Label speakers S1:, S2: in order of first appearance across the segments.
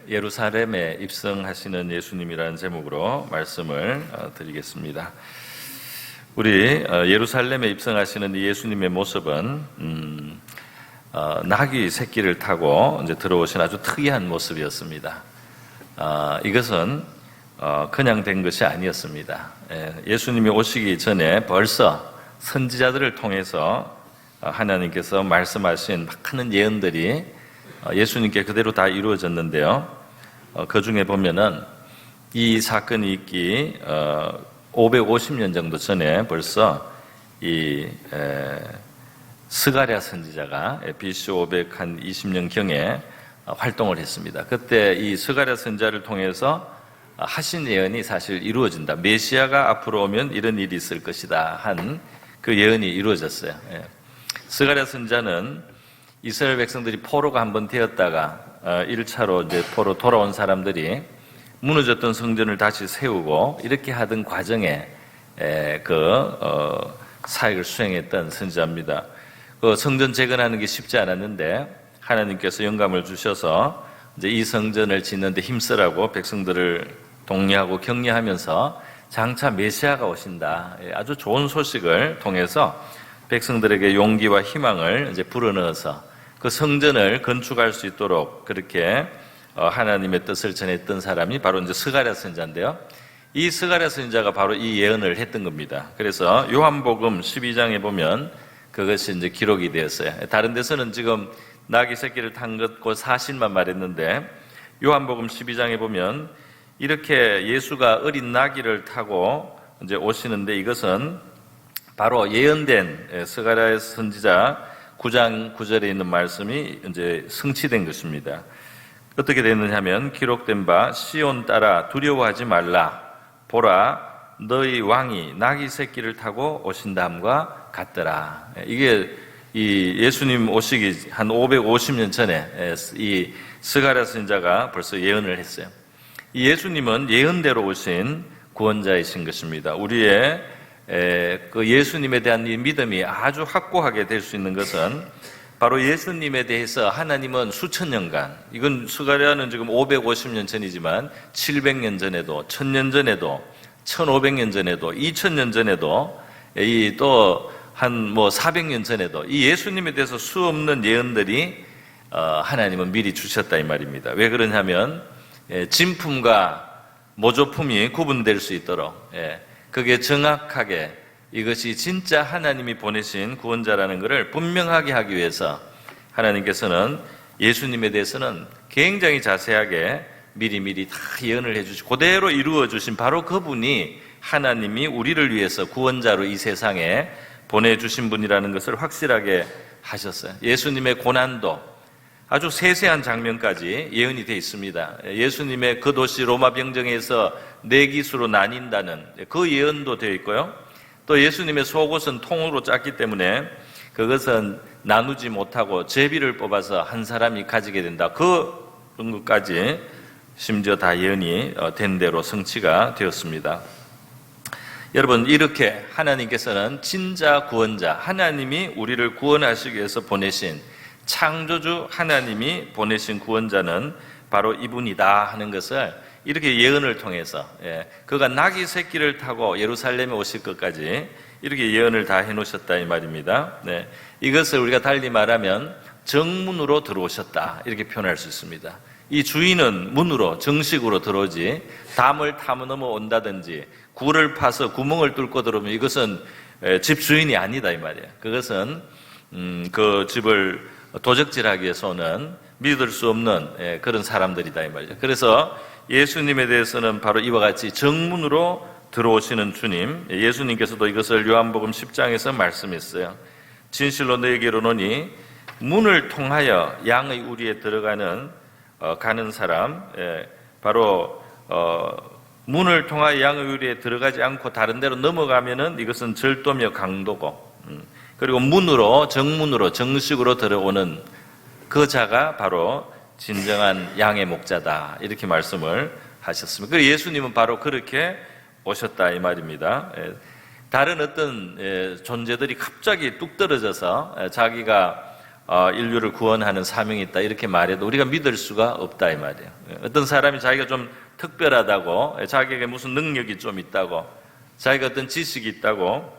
S1: 예루살렘에 입성하시는 예수님이라는 제목으로 말씀을 드리겠습니다. 우리 예루살렘에 입성하시는 예수님의 모습은 나귀 새끼를 타고 이제 들어오신 아주 특이한 모습이었습니다. 이것은 그냥 된 것이 아니었습니다. 예수님이 오시기 전에 벌써 선지자들을 통해서 하나님께서 말씀하신 많은 예언들이 예수님께 그대로 다 이루어졌는데요. 그 중에 보면은 이 사건이 있기 550년 정도 전에 벌써 이 스가랴 선지자가 BC 520년경에 활동을 했습니다. 그때 이 스가랴 선지자를 통해서 하신 예언이 사실 이루어진다. 메시아가 앞으로 오면 이런 일이 있을 것이다 한 그 예언이 이루어졌어요. 스가랴 선지자는 이스라엘 백성들이 포로가 한번 되었다가 1차로 이제 포로 돌아온 사람들이 무너졌던 성전을 다시 세우고 이렇게 하던 과정에 사역을 수행했던 선지자입니다. 그 성전 재건하는 게 쉽지 않았는데 하나님께서 영감을 주셔서 이제 이 성전을 짓는데 힘쓰라고 백성들을 독려하고 격려하면서 장차 메시아가 오신다. 아주 좋은 소식을 통해서 백성들에게 용기와 희망을 이제 불어넣어서 그 성전을 건축할 수 있도록 그렇게 하나님의 뜻을 전했던 사람이 바로 이제 스가랴 선지자인데요. 이 스가랴 선지자가 바로 이 예언을 했던 겁니다. 그래서 요한복음 12장에 보면 그것이 이제 기록이 되었어요. 다른 데서는 지금 나귀 새끼를 탄 것과 사실만 말했는데 요한복음 12장에 보면 이렇게 예수가 어린 나귀를 타고 이제 오시는데 이것은 바로 예언된 스가랴 선지자 9장 9절에 있는 말씀이 이제 성취된 것입니다. 어떻게 되느냐 하면 기록된 바 시온 따라 두려워하지 말라 보라 너희 왕이 나귀 새끼를 타고 오신다함과 같더라. 이게 이 예수님 오시기 한 550년 전에 이 스가랴 선지자가 벌써 예언을 했어요. 이 예수님은 예언대로 오신 구원자이신 것입니다. 우리의 그 예수님에 대한 이 믿음이 아주 확고하게 될 수 있는 것은 바로 예수님에 대해서 하나님은 수천 년간, 이건 스가랴는 지금 550년 전이지만 700년 전에도 1000년 전에도 1500년 전에도 2000년 전에도 이 또 한 400년 전에도 이 예수님에 대해서 수없는 예언들이 하나님은 미리 주셨다 이 말입니다. 왜 그러냐면 진품과 모조품이 구분될 수 있도록 그게 정확하게 이것이 진짜 하나님이 보내신 구원자라는 것을 분명하게 하기 위해서 하나님께서는 예수님에 대해서는 굉장히 자세하게 미리미리 다 예언을 해주시고 그대로 이루어 주신 바로 그분이 하나님이 우리를 위해서 구원자로 이 세상에 보내주신 분이라는 것을 확실하게 하셨어요. 예수님의 고난도 아주 세세한 장면까지 예언이 되어 있습니다. 예수님의 그 도시 로마 병정에서 네 기수로 나뉜다는 그 예언도 되어 있고요. 또 예수님의 속옷은 통으로 짰기 때문에 그것은 나누지 못하고 제비를 뽑아서 한 사람이 가지게 된다. 그런 것까지 심지어 다 예언이 된 대로 성취가 되었습니다. 여러분, 이렇게 하나님께서는 진짜 구원자, 하나님이 우리를 구원하시기 위해서 보내신 창조주 하나님이 보내신 구원자는 바로 이분이다 하는 것을 이렇게 예언을 통해서 그가 나귀 새끼를 타고 예루살렘에 오실 것까지 이렇게 예언을 다 해놓으셨다 이 말입니다. 이것을 우리가 달리 말하면 정문으로 들어오셨다 이렇게 표현할 수 있습니다. 이 주인은 문으로 정식으로 들어오지 담을 타고 넘어온다든지 굴을 파서 구멍을 뚫고 들어오면 이것은 집 주인이 아니다 이 말이에요. 그것은 그 집을 도적질하기 위해서 오는 믿을 수 없는 그런 사람들이다 이 말이죠. 그래서 예수님에 대해서는 바로 이와 같이 정문으로 들어오시는 주님, 예수님께서도 이것을 요한복음 10장에서 말씀했어요. 진실로 너에게 이르노니 문을 통하여 양의 우리에 가는 사람, 바로 문을 통하여 양의 우리에 들어가지 않고 다른 데로 넘어가면은 이것은 절도며 강도고, 그리고 문으로 정문으로 정식으로 들어오는 그 자가 바로 진정한 양의 목자다 이렇게 말씀을 하셨습니다. 그리고 예수님은 바로 그렇게 오셨다 이 말입니다. 다른 어떤 존재들이 갑자기 뚝 떨어져서 자기가 인류를 구원하는 사명이 있다 이렇게 말해도 우리가 믿을 수가 없다 이 말이에요. 어떤 사람이 자기가 좀 특별하다고, 자기에게 무슨 능력이 좀 있다고, 자기가 어떤 지식이 있다고,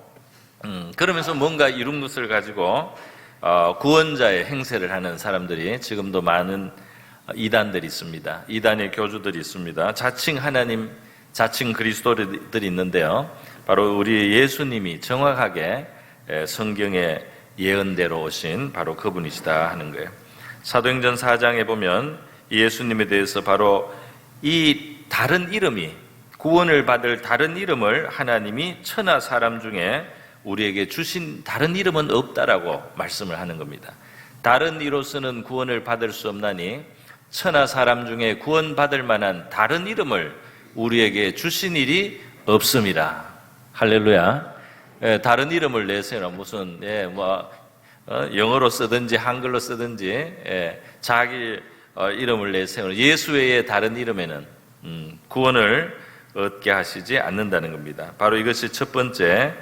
S1: 그러면서 뭔가 이룬 것을 가지고 구원자의 행세를 하는 사람들이 지금도 많은 이단들이 있습니다. 이단의 교주들이 있습니다. 자칭 하나님, 자칭 그리스도들이 있는데요. 바로 우리 예수님이 정확하게 성경의 예언대로 오신 바로 그분이시다 하는 거예요. 사도행전 4장에 보면 예수님에 대해서 바로 이 다른 이름이, 구원을 받을 다른 이름을 하나님이 천하 사람 중에 우리에게 주신 다른 이름은 없다라고 말씀을 하는 겁니다. 다른 이로서는 구원을 받을 수 없나니 천하 사람 중에 구원받을 만한 다른 이름을 우리에게 주신 일이 없음이라. 할렐루야. 다른 이름을 내세요. 무슨 영어로 쓰든지 한글로 쓰든지 자기 이름을 내세요. 예수 외에 다른 이름에는 구원을 얻게 하시지 않는다는 겁니다. 바로 이것이 첫 번째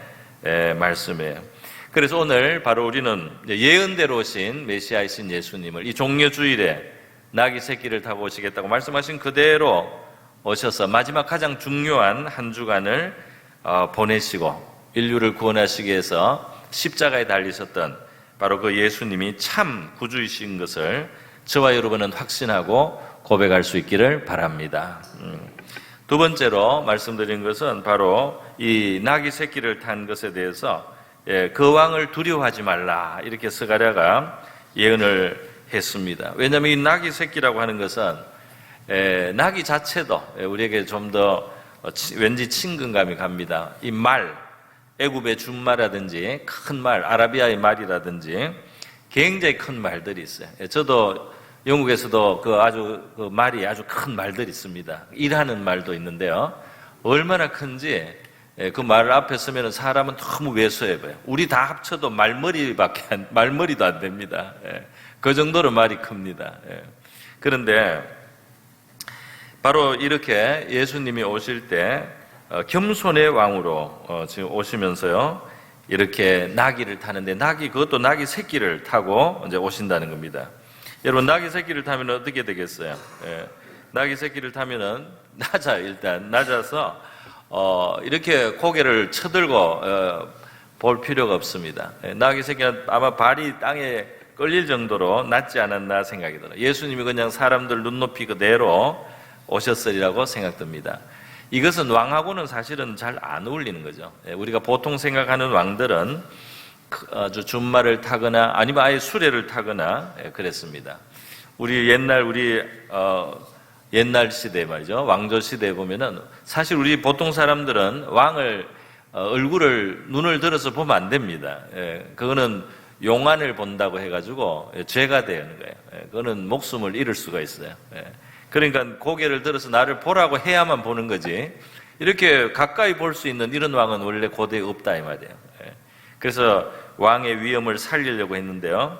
S1: 말씀이에요. 그래서 오늘 바로 우리는 예언대로 오신 메시아이신 예수님을 이 종려주일에 나귀 새끼를 타고 오시겠다고 말씀하신 그대로 오셔서 마지막 가장 중요한 한 주간을 보내시고 인류를 구원하시기 위해서 십자가에 달리셨던 바로 그 예수님이 참 구주이신 것을 저와 여러분은 확신하고 고백할 수 있기를 바랍니다. 두 번째로 말씀드린 것은 바로 이 나귀 새끼를 탄 것에 대해서 그 왕을 두려워하지 말라 이렇게 스가랴가 예언을 했습니다. 왜냐하면 이 나귀 새끼라고 하는 것은 나귀 자체도 우리에게 좀 더 왠지 친근감이 갑니다. 이 말, 애굽의 준말이라든지 큰 말, 아라비아의 말이라든지 굉장히 큰 말들이 있어요. 저도 영국에서도 그 말이 아주 큰 말들이 있습니다. 일하는 말도 있는데요. 얼마나 큰지 그 말 앞에 서면 사람은 너무 왜소해 보여요. 우리 다 합쳐도 말머리도 안 됩니다. 그 정도로 말이 큽니다. 그런데 바로 이렇게 예수님이 오실 때 겸손의 왕으로 지금 오시면서요, 이렇게 나귀를 타는데 그것도 나귀 새끼를 타고 이제 오신다는 겁니다. 여러분, 나귀 새끼를 타면 어떻게 되겠어요? 나귀 새끼를 타면은 일단 낮아서 이렇게 고개를 쳐들고 볼 필요가 없습니다. 나귀 새끼는 아마 발이 땅에 끌릴 정도로 낮지 않았나 생각이 들어요. 예수님이 그냥 사람들 눈높이 그대로 오셨으리라고 생각됩니다. 이것은 왕하고는 사실은 잘 안 어울리는 거죠. 우리가 보통 생각하는 왕들은 아주 준말을 타거나 아니면 아예 수레를 타거나 그랬습니다. 우리 옛날 시대 말이죠. 왕조 시대에 보면은 사실 우리 보통 사람들은 왕을 눈을 들어서 보면 안 됩니다. 그거는 용안을 본다고 해가지고 죄가 되는 거예요. 그거는 목숨을 잃을 수가 있어요. 그러니까 고개를 들어서 나를 보라고 해야만 보는 거지, 이렇게 가까이 볼 수 있는 이런 왕은 원래 고대에 없다 이 말이에요. 그래서 왕의 위엄을 살리려고 했는데요,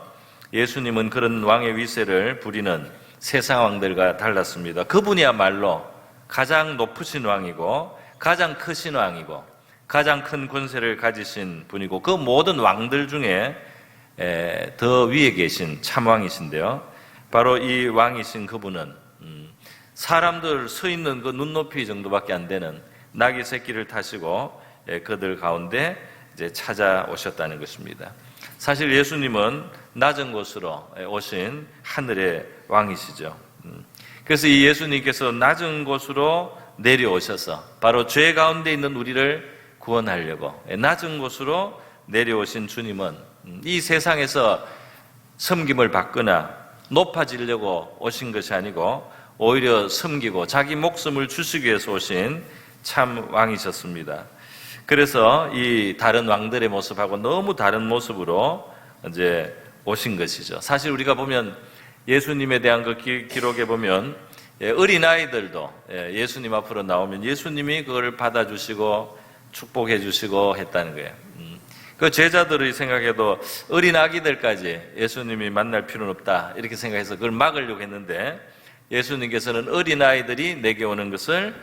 S1: 예수님은 그런 왕의 위세를 부리는 세상 왕들과 달랐습니다. 그분이야말로 가장 높으신 왕이고 가장 크신 왕이고 가장 큰 권세를 가지신 분이고 그 모든 왕들 중에 더 위에 계신 참왕이신데요, 바로 이 왕이신 그분은 사람들 서 있는 그 눈높이 정도밖에 안 되는 나귀 새끼를 타시고 그들 가운데 이제 찾아오셨다는 것입니다. 사실 예수님은 낮은 곳으로 오신 하늘의 왕이시죠. 그래서 이 예수님께서 낮은 곳으로 내려오셔서 바로 죄 가운데 있는 우리를 구원하려고 낮은 곳으로 내려오신 주님은 이 세상에서 섬김을 받거나 높아지려고 오신 것이 아니고 오히려 섬기고 자기 목숨을 주시기 위해서 오신 참 왕이셨습니다. 그래서 이 다른 왕들의 모습하고 너무 다른 모습으로 이제 오신 것이죠. 사실 우리가 보면 예수님에 대한 그 기록에 보면 어린아이들도 예수님 앞으로 나오면 예수님이 그걸 받아주시고 축복해 주시고 했다는 거예요. 그 제자들이 생각해도 어린 아기들까지 예수님이 만날 필요는 없다 이렇게 생각해서 그걸 막으려고 했는데, 예수님께서는 어린아이들이 내게 오는 것을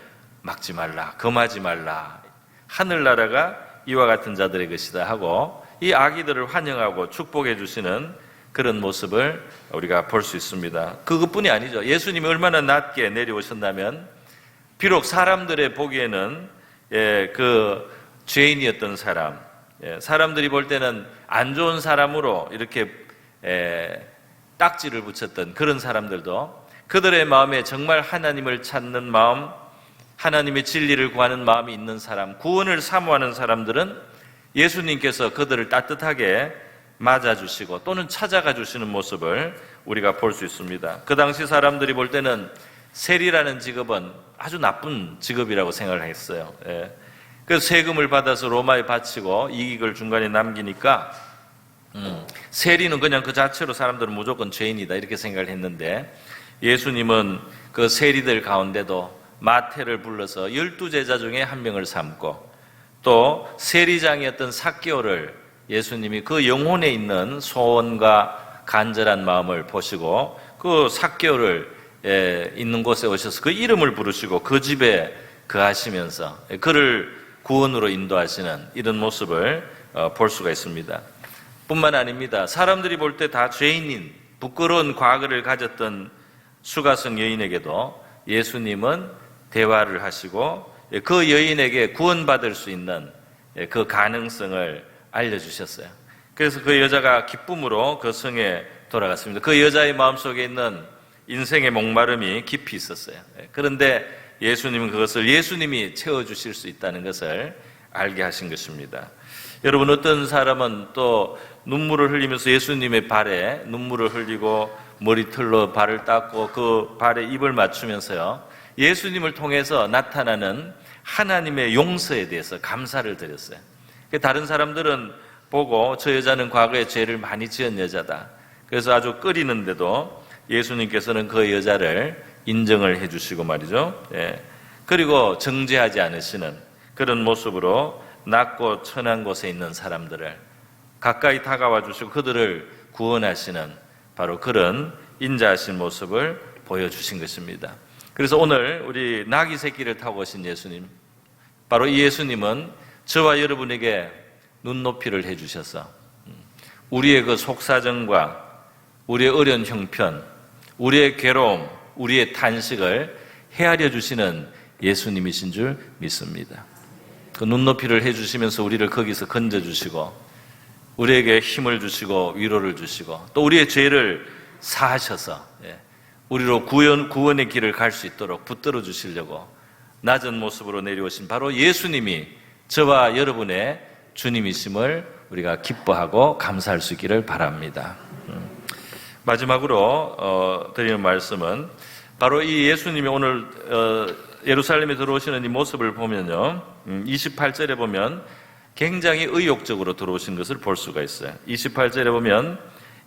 S1: 막지 말라, 금하지 말라, 하늘나라가 이와 같은 자들의 것이다 하고 이 아기들을 환영하고 축복해 주시는 그런 모습을 우리가 볼 수 있습니다. 그것뿐이 아니죠. 예수님이 얼마나 낮게 내려오셨다면 비록 사람들의 보기에는 그 죄인이었던 사람, 사람들이 볼 때는 안 좋은 사람으로 이렇게 딱지를 붙였던 그런 사람들도 그들의 마음에 정말 하나님을 찾는 마음, 하나님의 진리를 구하는 마음이 있는 사람, 구원을 사모하는 사람들은 예수님께서 그들을 따뜻하게 맞아주시고 또는 찾아가 주시는 모습을 우리가 볼 수 있습니다. 그 당시 사람들이 볼 때는 세리라는 직업은 아주 나쁜 직업이라고 생각을 했어요. 그래서 세금을 받아서 로마에 바치고 이익을 중간에 남기니까 세리는 그냥 그 자체로 사람들은 무조건 죄인이다 이렇게 생각을 했는데, 예수님은 그 세리들 가운데도 마태를 불러서 12제자 중에 한 명을 삼고 또 세리장이었던 삭개오를 예수님이 그 영혼에 있는 소원과 간절한 마음을 보시고 그 삭개오를 있는 곳에 오셔서 그 이름을 부르시고 그 집에 거하시면서 그를 구원으로 인도하시는 이런 모습을 볼 수가 있습니다. 뿐만 아닙니다. 사람들이 볼 때 다 죄인인 부끄러운 과거를 가졌던 수가성 여인에게도 예수님은 대화를 하시고 그 여인에게 구원받을 수 있는 그 가능성을 알려주셨어요. 그래서 그 여자가 기쁨으로 그 성에 돌아갔습니다. 그 여자의 마음속에 있는 인생의 목마름이 깊이 있었어요. 그런데 예수님은 그것을 예수님이 채워주실 수 있다는 것을 알게 하신 것입니다. 여러분, 어떤 사람은 또 눈물을 흘리면서 예수님의 발에 눈물을 흘리고 머리털로 발을 닦고 그 발에 입을 맞추면서요, 예수님을 통해서 나타나는 하나님의 용서에 대해서 감사를 드렸어요. 다른 사람들은 보고 저 여자는 과거에 죄를 많이 지은 여자다, 그래서 아주 끓이는데도 예수님께서는 그 여자를 인정을 해주시고 말이죠. 그리고 정죄하지 않으시는 그런 모습으로 낮고 천한 곳에 있는 사람들을 가까이 다가와 주시고 그들을 구원하시는 바로 그런 인자하신 모습을 보여주신 것입니다. 그래서 오늘 우리 나귀 새끼를 타고 오신 예수님, 바로 이 예수님은 저와 여러분에게 눈높이를 해주셔서 우리의 그 속사정과 우리의 어려운 형편, 우리의 괴로움, 우리의 탄식을 헤아려 주시는 예수님이신 줄 믿습니다. 그 눈높이를 해주시면서 우리를 거기서 건져주시고 우리에게 힘을 주시고 위로를 주시고 또 우리의 죄를 사하셔서 우리로 구원의 길을 갈 수 있도록 붙들어 주시려고 낮은 모습으로 내려오신 바로 예수님이 저와 여러분의 주님이심을 우리가 기뻐하고 감사할 수 있기를 바랍니다. 마지막으로 드리는 말씀은 바로 이 예수님이 오늘 예루살렘에 들어오시는 이 모습을 보면요, 28절에 보면 굉장히 의욕적으로 들어오신 것을 볼 수가 있어요. 28절에 보면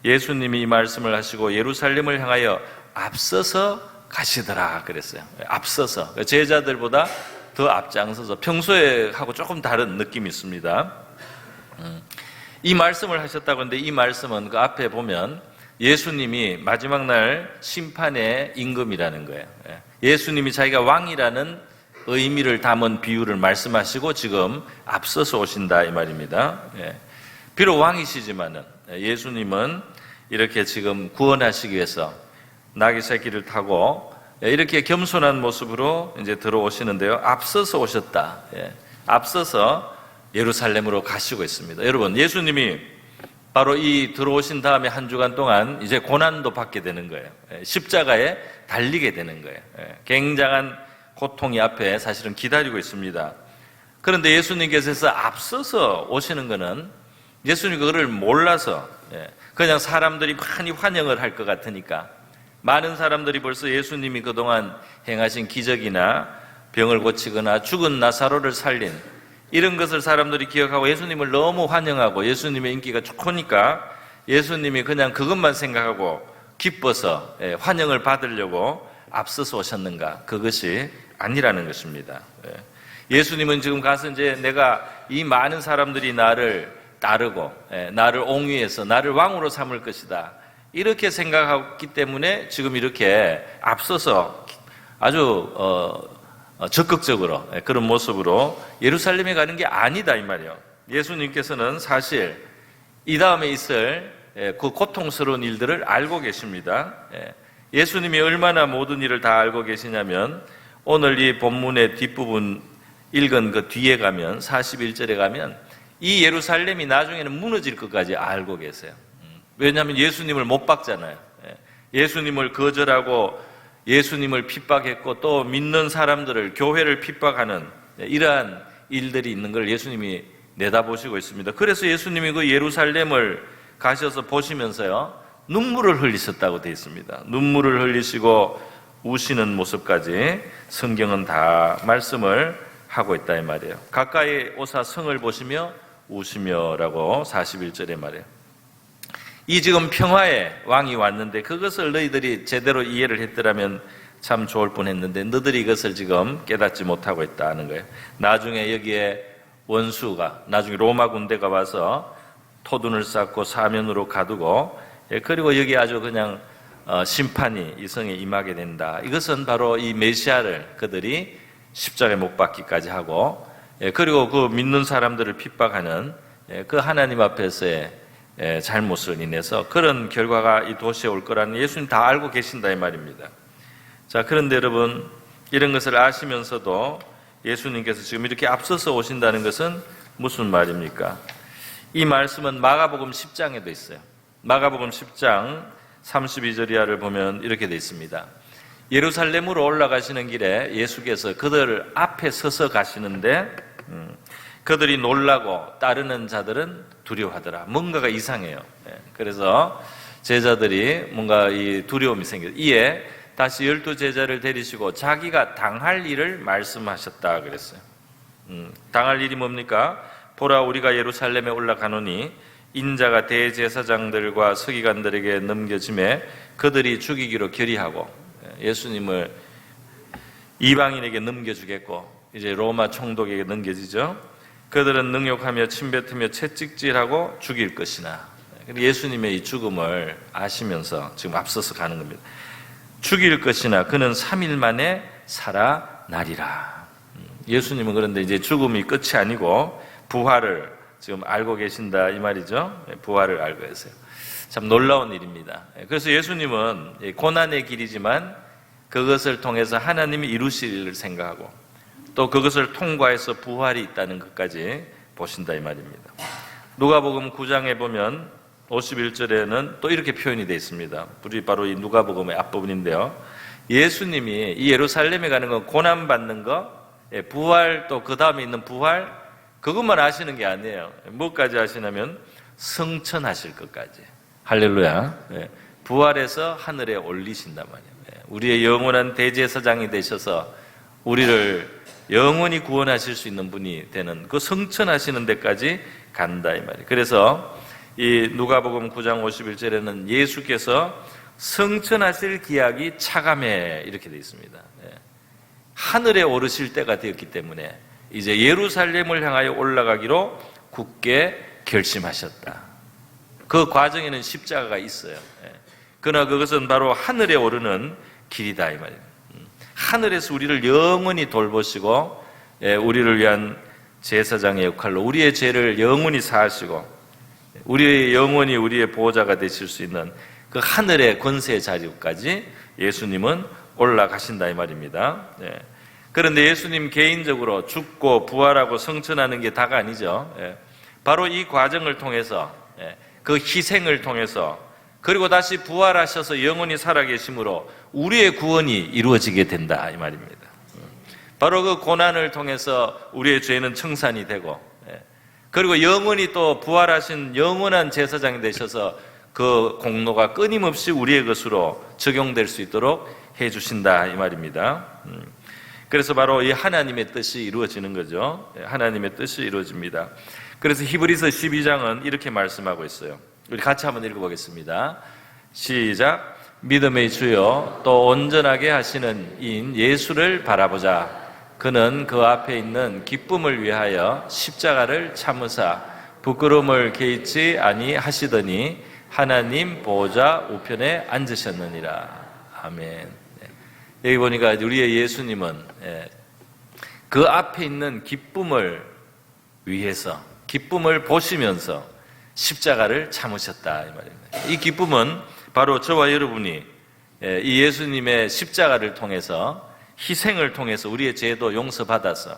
S1: 예수님이 이 말씀을 하시고 예루살렘을 향하여 앞서서 가시더라 그랬어요. 앞서서, 제자들보다 더 앞장서서 평소에 하고 조금 다른 느낌이 있습니다. 이 말씀을 하셨다고 하는데 이 말씀은 그 앞에 보면 예수님이 마지막 날 심판의 임금이라는 거예요. 예수님이 자기가 왕이라는 의미를 담은 비유를 말씀하시고 지금 앞서서 오신다 이 말입니다. 비록 왕이시지만은 예수님은 이렇게 지금 구원하시기 위해서 나귀 새끼를 타고 이렇게 겸손한 모습으로 이제 들어오시는데요, 앞서서 오셨다. 앞서서 예루살렘으로 가시고 있습니다. 여러분, 예수님이 바로 이 들어오신 다음에 한 주간 동안 이제 고난도 받게 되는 거예요. 십자가에 달리게 되는 거예요. 굉장한 고통이 앞에 사실은 기다리고 있습니다. 그런데 예수님께서 앞서서 오시는 것은 예수님 그거를 몰라서 그냥 사람들이 많이 환영을 할 것 같으니까 많은 사람들이 벌써 예수님이 그동안 행하신 기적이나 병을 고치거나 죽은 나사로를 살린 이런 것을 사람들이 기억하고 예수님을 너무 환영하고 예수님의 인기가 좋으니까 예수님이 그냥 그것만 생각하고 기뻐서 환영을 받으려고 앞서서 오셨는가? 그것이 아니라는 것입니다. 예수님은 지금 가서 이제 내가 이 많은 사람들이 나를 따르고 나를 옹위해서 나를 왕으로 삼을 것이다, 이렇게 생각했기 때문에 지금 이렇게 앞서서 아주 적극적으로 그런 모습으로 예루살렘에 가는 게 아니다 이 말이에요. 예수님께서는 사실 이 다음에 있을 그 고통스러운 일들을 알고 계십니다. 예수님이 얼마나 모든 일을 다 알고 계시냐면 오늘 이 본문의 뒷부분 읽은 그 뒤에 가면 41절에 가면 이 예루살렘이 나중에는 무너질 것까지 알고 계세요. 왜냐하면 예수님을 못 박잖아요. 예수님을 거절하고 예수님을 핍박했고 또 믿는 사람들을, 교회를 핍박하는 이러한 일들이 있는 걸 예수님이 내다보시고 있습니다. 그래서 예수님이 그 예루살렘을 가셔서 보시면서요, 눈물을 흘리셨다고 되어 있습니다. 눈물을 흘리시고 우시는 모습까지 성경은 다 말씀을 하고 있다 이 말이에요. 가까이 오사 성을 보시며 우시며라고 41절에 말해요. 이 지금 평화의 왕이 왔는데 그것을 너희들이 제대로 이해를 했더라면 참 좋을 뻔했는데 너희들이 이것을 지금 깨닫지 못하고 있다는 거예요. 나중에 여기에 원수가, 나중에 로마 군대가 와서 토둔을 쌓고 사면으로 가두고, 그리고 여기 아주 그냥 심판이 이 성에 임하게 된다. 이것은 바로 이 메시아를 그들이 십자가에 못 박기까지 하고, 그리고 그 믿는 사람들을 핍박하는 그 하나님 앞에서의 잘못을 인해서 그런 결과가 이 도시에 올 거라는 예수님 다 알고 계신다 이 말입니다. 자, 그런데 여러분, 이런 것을 아시면서도 예수님께서 지금 이렇게 앞서서 오신다는 것은 무슨 말입니까? 이 말씀은 마가복음 10장에도 있어요. 마가복음 10장 32절 이하를 보면 이렇게 되어 있습니다. 예루살렘으로 올라가시는 길에 예수께서 그들 앞에 서서 가시는데 그들이 놀라고 따르는 자들은 두려워하더라. 뭔가가 이상해요. 그래서 제자들이 뭔가 이 두려움이 생겨요. 이에 다시 12제자를 데리시고 자기가 당할 일을 말씀하셨다 그랬어요. 당할 일이 뭡니까? 보라, 우리가 예루살렘에 올라가노니 인자가 대제사장들과 서기관들에게 넘겨짐에 그들이 죽이기로 결의하고, 예수님을 이방인에게 넘겨주겠고 이제 로마 총독에게 넘겨지죠. 그들은 능욕하며 침뱉으며 채찍질하고 죽일 것이나, 예수님의 이 죽음을 아시면서 지금 앞서서 가는 겁니다. 죽일 것이나 그는 3일 만에 살아나리라. 예수님은 그런데 이제 죽음이 끝이 아니고 부활을 지금 알고 계신다 이 말이죠. 부활을 알고 계세요. 참 놀라운 일입니다. 그래서 예수님은 고난의 길이지만 그것을 통해서 하나님이 이루실 일을 생각하고 또 그것을 통과해서 부활이 있다는 것까지 보신다 이 말입니다. 누가복음 9장에 보면 51절에는 또 이렇게 표현이 되어 있습니다. 우리 바로 이 누가복음의 앞부분인데요. 예수님이 이 예루살렘에 가는 건 고난받는 거, 부활, 또 그 다음에 있는 부활, 그것만 아시는 게 아니에요. 뭐까지 아시냐면 성천하실 것까지. 할렐루야. 부활해서 하늘에 올리신단 말이에요. 우리의 영원한 대제사장이 되셔서 우리를 영원히 구원하실 수 있는 분이 되는 그 성천하시는 데까지 간다 이 말이에요. 그래서 이 누가복음 9장 51절에는 예수께서 성천하실 기약이 차감해 이렇게 되어 있습니다. 하늘에 오르실 때가 되었기 때문에 이제 예루살렘을 향하여 올라가기로 굳게 결심하셨다. 그 과정에는 십자가가 있어요. 그러나 그것은 바로 하늘에 오르는 길이다 이 말이에요. 하늘에서 우리를 영원히 돌보시고 우리를 위한 제사장의 역할로 우리의 죄를 영원히 사하시고 우리의 영원히 우리의 보호자가 되실 수 있는 그 하늘의 권세 자리까지 예수님은 올라가신다 이 말입니다. 그런데 예수님 개인적으로 죽고 부활하고 성천하는 게 다가 아니죠. 바로 이 과정을 통해서, 그 희생을 통해서, 그리고 다시 부활하셔서 영원히 살아계심으로 우리의 구원이 이루어지게 된다 이 말입니다. 바로 그 고난을 통해서 우리의 죄는 청산이 되고, 그리고 영원히 또 부활하신 영원한 제사장이 되셔서 그 공로가 끊임없이 우리의 것으로 적용될 수 있도록 해주신다 이 말입니다. 그래서 바로 이 하나님의 뜻이 이루어지는 거죠. 하나님의 뜻이 이루어집니다. 그래서 히브리서 12장은 이렇게 말씀하고 있어요. 우리 같이 한번 읽어보겠습니다. 시작. 믿음의 주여 또 온전하게 하시는 이인 예수를 바라보자. 그는 그 앞에 있는 기쁨을 위하여 십자가를 참으사 부끄러움을 개의치 아니하시더니 하나님 보호자 우편에 앉으셨느니라. 아멘. 여기 보니까 우리의 예수님은 그 앞에 있는 기쁨을 위해서, 기쁨을 보시면서 십자가를 참으셨다 이 말입니다. 이 기쁨은 바로 저와 여러분이 이 예수님의 십자가를 통해서, 희생을 통해서 우리의 죄도 용서받아서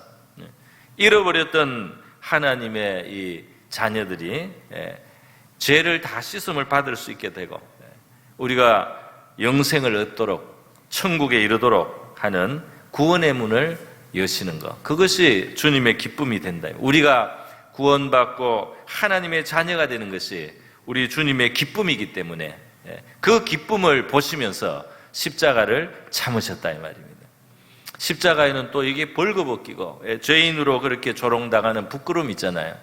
S1: 잃어버렸던 하나님의 이 자녀들이 죄를 다 씻음을 받을 수 있게 되고, 우리가 영생을 얻도록, 천국에 이르도록 하는 구원의 문을 여시는 것, 그것이 주님의 기쁨이 된다. 우리가 구원받고 하나님의 자녀가 되는 것이 우리 주님의 기쁨이기 때문에 그 기쁨을 보시면서 십자가를 참으셨다 이 말입니다. 십자가에는 또 이게 벌거벗기고 죄인으로 그렇게 조롱당하는 부끄러움 있잖아요.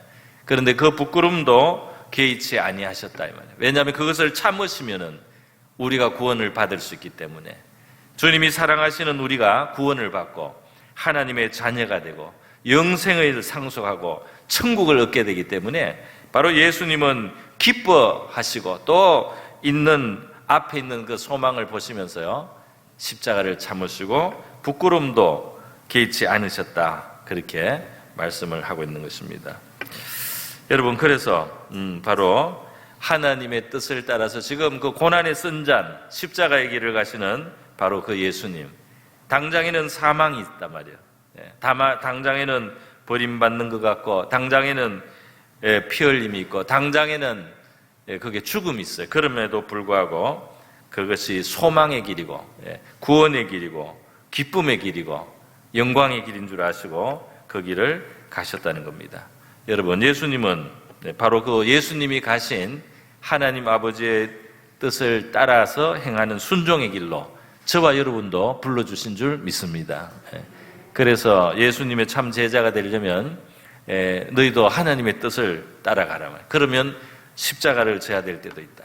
S1: 그런데 그 부끄러움도 개의치 아니하셨다 이 말이에요. 왜냐하면 그것을 참으시면은 우리가 구원을 받을 수 있기 때문에, 주님이 사랑하시는 우리가 구원을 받고 하나님의 자녀가 되고 영생을 상속하고 천국을 얻게 되기 때문에, 바로 예수님은 기뻐하시고 또 앞에 있는 그 소망을 보시면서요, 십자가를 참으시고 부끄러움도 개의치 않으셨다, 그렇게 말씀을 하고 있는 것입니다. 여러분, 그래서 바로 하나님의 뜻을 따라서 지금 그 고난의 쓴잔, 십자가의 길을 가시는 바로 그 예수님, 당장에는 사망이 있단 말이에요. 당장에는 버림받는 것 같고, 당장에는 피 흘림이 있고, 당장에는 그게 죽음이 있어요. 그럼에도 불구하고 그것이 소망의 길이고 구원의 길이고 기쁨의 길이고 영광의 길인 줄 아시고 그 길을 가셨다는 겁니다. 여러분, 예수님은 바로 그 예수님이 가신 하나님 아버지의 뜻을 따라서 행하는 순종의 길로 저와 여러분도 불러주신 줄 믿습니다. 그래서 예수님의 참 제자가 되려면 너희도 하나님의 뜻을 따라가라. 그러면 십자가를 져야 될 때도 있다.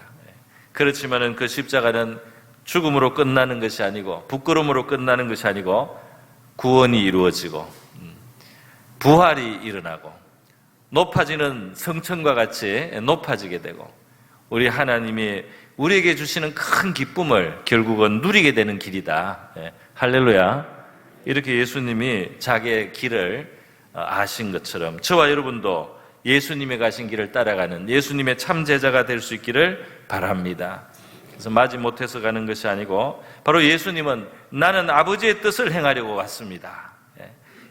S1: 그렇지만은 그 십자가는 죽음으로 끝나는 것이 아니고, 부끄러움으로 끝나는 것이 아니고, 구원이 이루어지고 부활이 일어나고 높아지는 성천과 같이 높아지게 되고, 우리 하나님이 우리에게 주시는 큰 기쁨을 결국은 누리게 되는 길이다. 할렐루야. 이렇게 예수님이 자기의 길을 아신 것처럼 저와 여러분도 예수님의 가신 길을 따라가는 예수님의 참 제자가 될 수 있기를 바랍니다. 그래서 마지못해서 가는 것이 아니고, 바로 예수님은 나는 아버지의 뜻을 행하려고 왔습니다.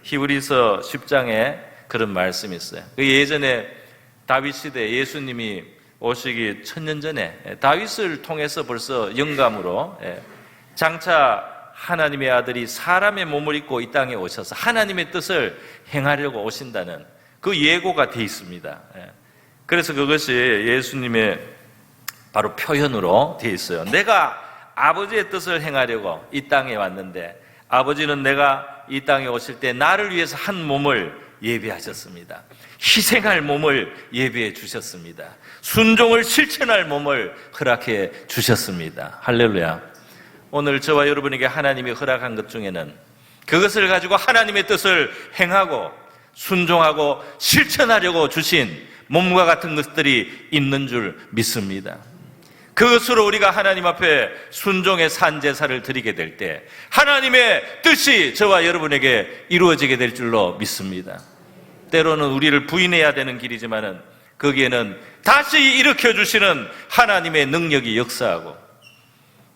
S1: 히브리서 10장에 그런 말씀이 있어요. 예전에 다윗 시대에 예수님이 오시기 1000년 전에 다윗을 통해서 벌써 영감으로 장차 하나님의 아들이 사람의 몸을 입고 이 땅에 오셔서 하나님의 뜻을 행하려고 오신다는 그 예고가 되어 있습니다. 그래서 그것이 예수님의 바로 표현으로 되어 있어요. 내가 아버지의 뜻을 행하려고 이 땅에 왔는데, 아버지는 내가 이 땅에 오실 때 나를 위해서 한 몸을 예비하셨습니다. 희생할 몸을 예비해 주셨습니다. 순종을 실천할 몸을 허락해 주셨습니다. 할렐루야. 오늘 저와 여러분에게 하나님이 허락한 것 중에는 그것을 가지고 하나님의 뜻을 행하고 순종하고 실천하려고 주신 몸과 같은 것들이 있는 줄 믿습니다. 그것으로 우리가 하나님 앞에 순종의 산제사를 드리게 될 때 하나님의 뜻이 저와 여러분에게 이루어지게 될 줄로 믿습니다. 때로는 우리를 부인해야 되는 길이지만은 거기에는 다시 일으켜주시는 하나님의 능력이 역사하고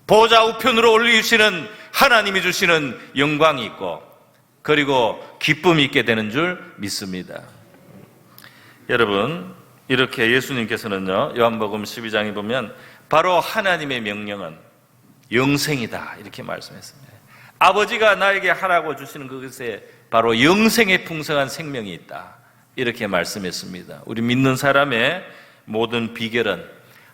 S1: 보좌 우편으로 올리시는 하나님이 주시는 영광이 있고, 그리고 기쁨이 있게 되는 줄 믿습니다. 여러분, 이렇게 예수님께서는요, 요한복음 12장에 보면 바로 하나님의 명령은 영생이다, 이렇게 말씀했습니다. 아버지가 나에게 하라고 주시는 그것에 바로 영생의 풍성한 생명이 있다, 이렇게 말씀했습니다. 우리 믿는 사람의 모든 비결은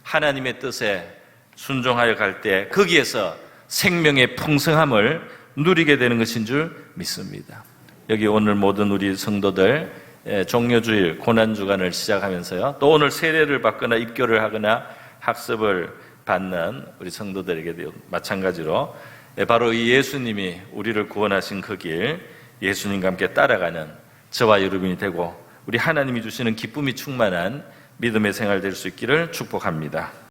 S1: 하나님의 뜻에 순종하여 갈 때 거기에서 생명의 풍성함을 누리게 되는 것인 줄 믿습니다. 여기 오늘 모든 우리 성도들 종료주일 고난주간을 시작하면서요, 또 오늘 세례를 받거나 입교를 하거나 학습을 받는 우리 성도들에게도 마찬가지로 바로 이 예수님이 우리를 구원하신 그 길, 예수님과 함께 따라가는 저와 여러분이 되고 우리 하나님이 주시는 기쁨이 충만한 믿음의 생활 될 수 있기를 축복합니다.